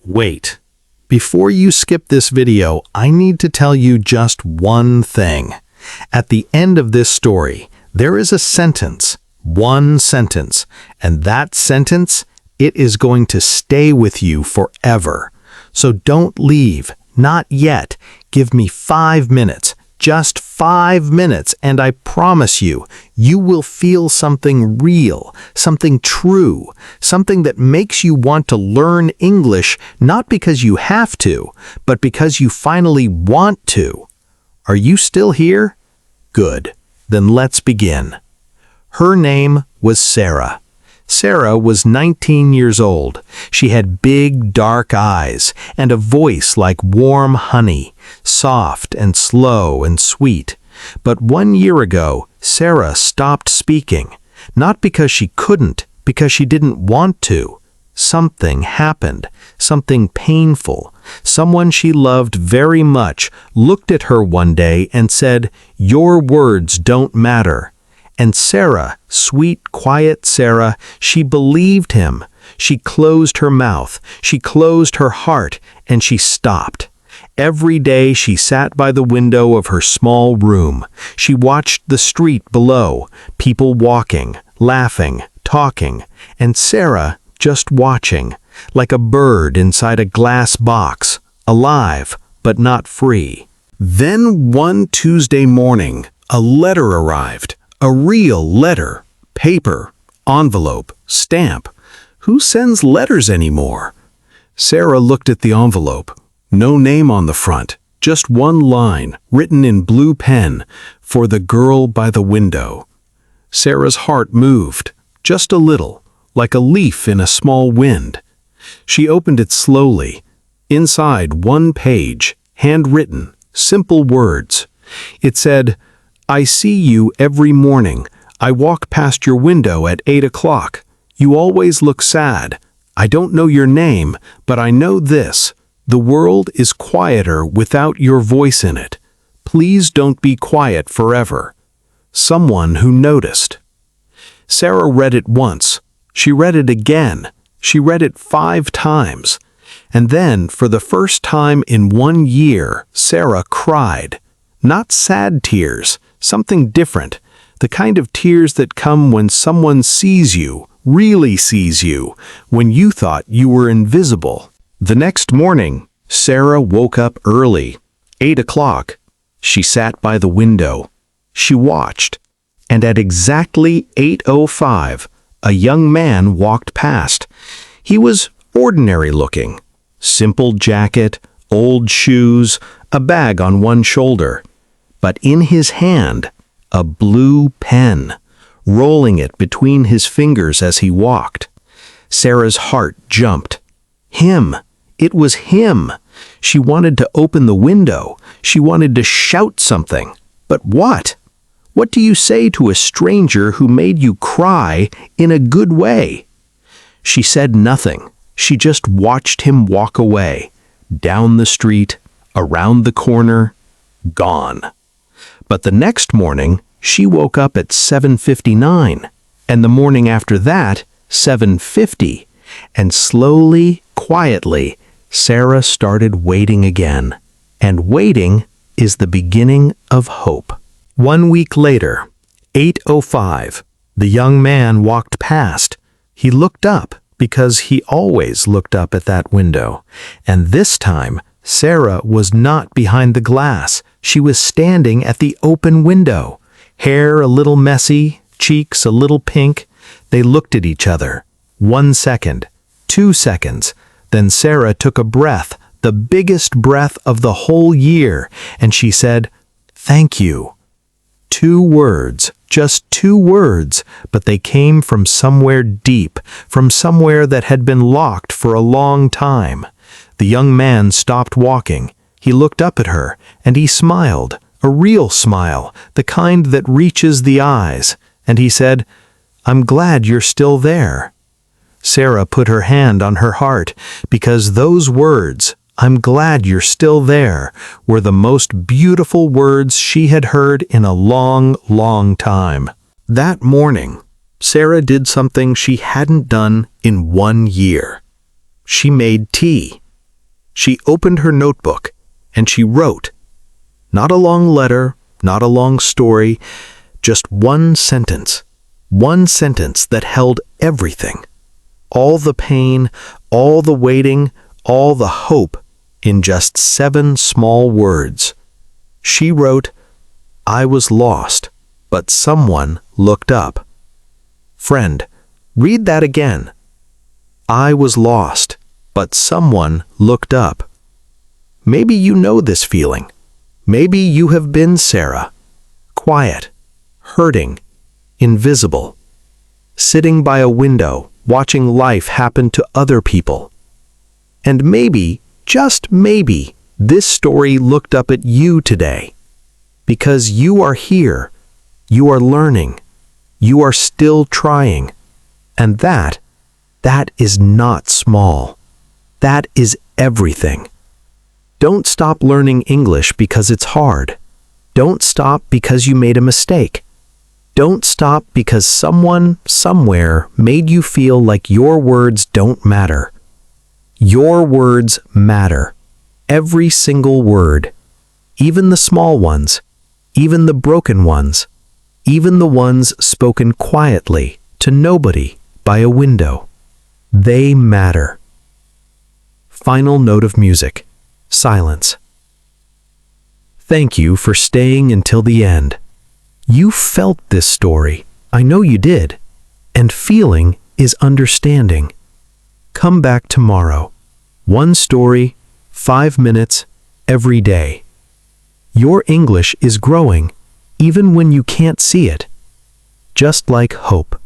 Wait. Before you skip this video, I need to tell you just one thing. At the end of this story, there is a sentence, one sentence, and that sentence, it is going to stay with you forever. So don't leave, not yet. Give me 5 minutes, just 5 minutes, and I promise you, you will feel something real, something true, something that makes you want to learn English, not because you have to, but because you finally want to. Are you still here? Good. Then let's begin. Her name was Sarah. Sarah was 19 years old. She had big, dark eyes and a voice like warm honey, soft and slow and sweet. But 1 year ago, Sarah stopped speaking, not because she couldn't, because she didn't want to. Something happened, something painful. Someone she loved very much looked at her one day and said, "Your words don't matter." And Sarah, sweet, quiet Sarah, she believed him. She closed her mouth, she closed her heart, and she stopped. Every day she sat by the window of her small room. She watched the street below, people walking, laughing, talking, and Sarah just watching, like a bird inside a glass box, alive, but not free. Then one Tuesday morning, a letter arrived. A real letter, paper, envelope, stamp. Who sends letters anymore? Sarah looked at the envelope. No name on the front, just one line, written in blue pen, for the girl by the window. Sarah's heart moved, just a little, like a leaf in a small wind. She opened it slowly. Inside, one page, handwritten, simple words. It said, "I see you every morning. I walk past your window at 8 o'clock. You always look sad. I don't know your name, but I know this. The world is quieter without your voice in it. Please don't be quiet forever." Someone who noticed. Sarah read it once. She read it again. She read it 5 times. And then, for the first time in 1 year, Sarah cried. Not sad tears. Something different, the kind of tears that come when someone sees you, really sees you, when you thought you were invisible. The next morning, Sarah woke up early, 8 o'clock. She sat by the window. She watched, and at exactly 8:05, a young man walked past. He was ordinary looking. Simple jacket, old shoes, a bag on one shoulder. But in his hand, a blue pen, rolling it between his fingers as he walked. Sarah's heart jumped. Him! It was him! She wanted to open the window. She wanted to shout something. But what? What do you say to a stranger who made you cry in a good way? She said nothing. She just watched him walk away. Down the street, around the corner, gone. But the next morning, she woke up at 7:59, and the morning after that, 7:50, and slowly, quietly, Sarah started waiting again. And waiting is the beginning of hope. 1 week later, 8:05, the young man walked past. He looked up because he always looked up at that window, and this time, Sarah was not behind the glass. She was standing at the open window. Hair a little messy, cheeks a little pink. They looked at each other. 1 second, 2 seconds. Then Sarah took a breath, the biggest breath of the whole year, and she said, "Thank you." 2 words, just 2 words, but they came from somewhere deep, from somewhere that had been locked for a long time. The young man stopped walking. He looked up at her, and he smiled, a real smile, the kind that reaches the eyes, and he said, "I'm glad you're still there." Sarah put her hand on her heart, because those words, "I'm glad you're still there," were the most beautiful words she had heard in a long, long time. That morning, Sarah did something she hadn't done in 1 year. She made tea. She opened her notebook, and she wrote. Not a long letter, not a long story, just one sentence that held everything. All the pain, all the waiting, all the hope in just 7 small words. She wrote, I was lost, but someone looked up. Friend, read that again. I was lost, but someone looked up. Maybe you know this feeling. Maybe you have been Sarah. Quiet, hurting, invisible. Sitting by a window, watching life happen to other people. And maybe, just maybe, this story looked up at you today. Because you are here, you are learning, you are still trying. And that is not small. That is everything. Don't stop learning English because it's hard. Don't stop because you made a mistake. Don't stop because someone, somewhere, made you feel like your words don't matter. Your words matter. Every single word. Even the small ones. Even the broken ones. Even the ones spoken quietly to nobody by a window. They matter. Final note of music. Silence. Thank you for staying until the end. You felt this story. I know you did. And feeling is understanding. Come back tomorrow. One story, 5 minutes, every day. Your English is growing, even when you can't see it. Just like hope.